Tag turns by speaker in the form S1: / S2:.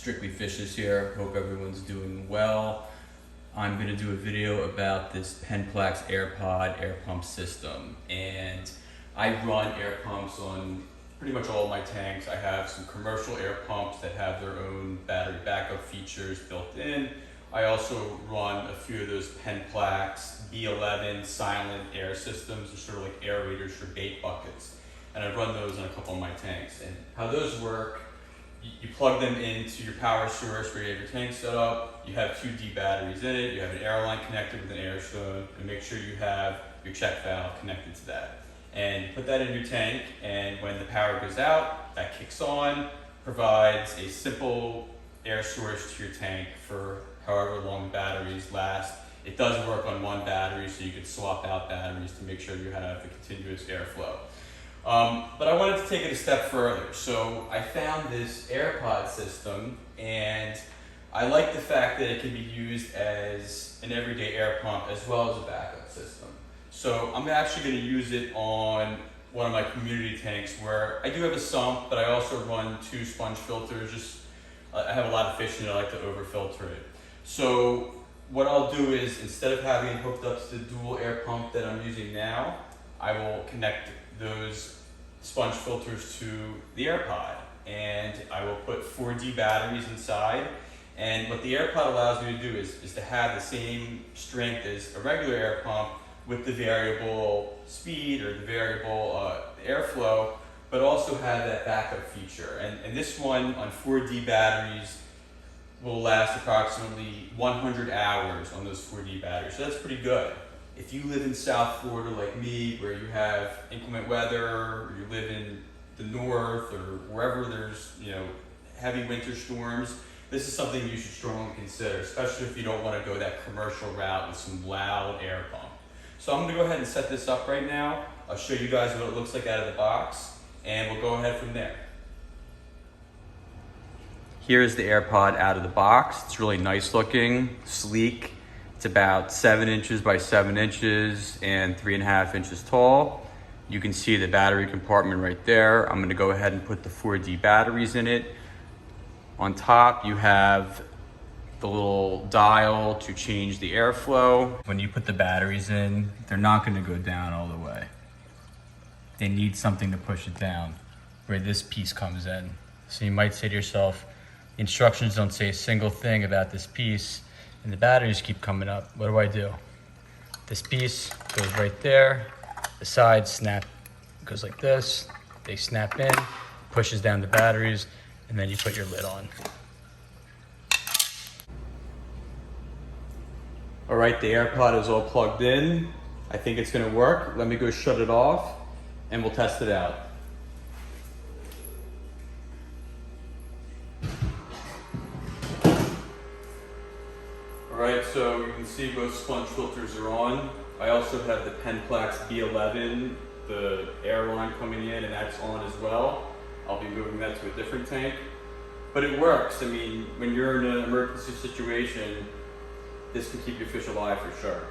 S1: Strictly Fishes here. Hope everyone's doing well. I'm going to do a video about this Penplex AirPod air pump system, and I run air pumps on pretty much all of my tanks. I have some commercial air pumps that have their own battery backup features built in. I also run a few of those Penplex B11 silent air systems. They're sort of like aerators for bait buckets, and I run those on a couple of my tanks. And how those work, you plug them into your power source where you have your tank set up. You have 2D batteries in it. You have an air line connected with an air stone, and make sure you have your check valve connected to that. And put that in your tank, and when the power goes out, that kicks on, provides a simple air source to your tank for however long the batteries last. It does work on one battery, so you could swap out batteries to make sure you have the continuous airflow. But I wanted to take it a step further. So I found this AirPod system, and I like the fact that it can be used as an everyday air pump as well as a backup system. So I'm actually going to use it on one of my community tanks where I do have a sump, but I also run 2 sponge filters. I have a lot of fish in it, I like to overfilter it. So what I'll do is, instead of having it hooked up to the dual air pump that I'm using now, I will connect those sponge filters to the AirPod, and I will put 4D batteries inside. And what the AirPod allows me to do is to have the same strength as a regular air pump with the variable speed or the variable airflow, but also have that backup feature. And this one on 4D batteries will last approximately 100 hours on those 4D batteries. So that's pretty good. If you live in South Florida like me, where you have inclement weather, or you live in the north, or wherever there's heavy winter storms, this is something you should strongly consider, especially if you don't want to go that commercial route with some loud air pump. So I'm going to go ahead and set this up right now. I'll show you guys what it looks like out of the box, and we'll go ahead from there. Here's the AirPod out of the box. It's really nice looking, sleek. It's about 7 inches by 7 inches and 3.5 inches tall. You can see the battery compartment right there. I'm gonna go ahead and put the 4D batteries in it. On top, you have the little dial to change the airflow. When you put the batteries in, they're not gonna go down all the way. They need something to push it down, where this piece comes in. So you might say to yourself, the instructions don't say a single thing about this piece, and the batteries keep coming up. What do? This piece goes right there. The side snap goes like this. They snap in, pushes down the batteries, and then you put your lid on. All right, the AirPod is all plugged in. I think it's gonna work. Let me go shut it off, and we'll test it out. Alright, so you can see both sponge filters are on. I also have the Penplex B11, the air line coming in, and that's on as well. I'll be moving that to a different tank. But it works. I mean, when you're in an emergency situation, this can keep your fish alive for sure.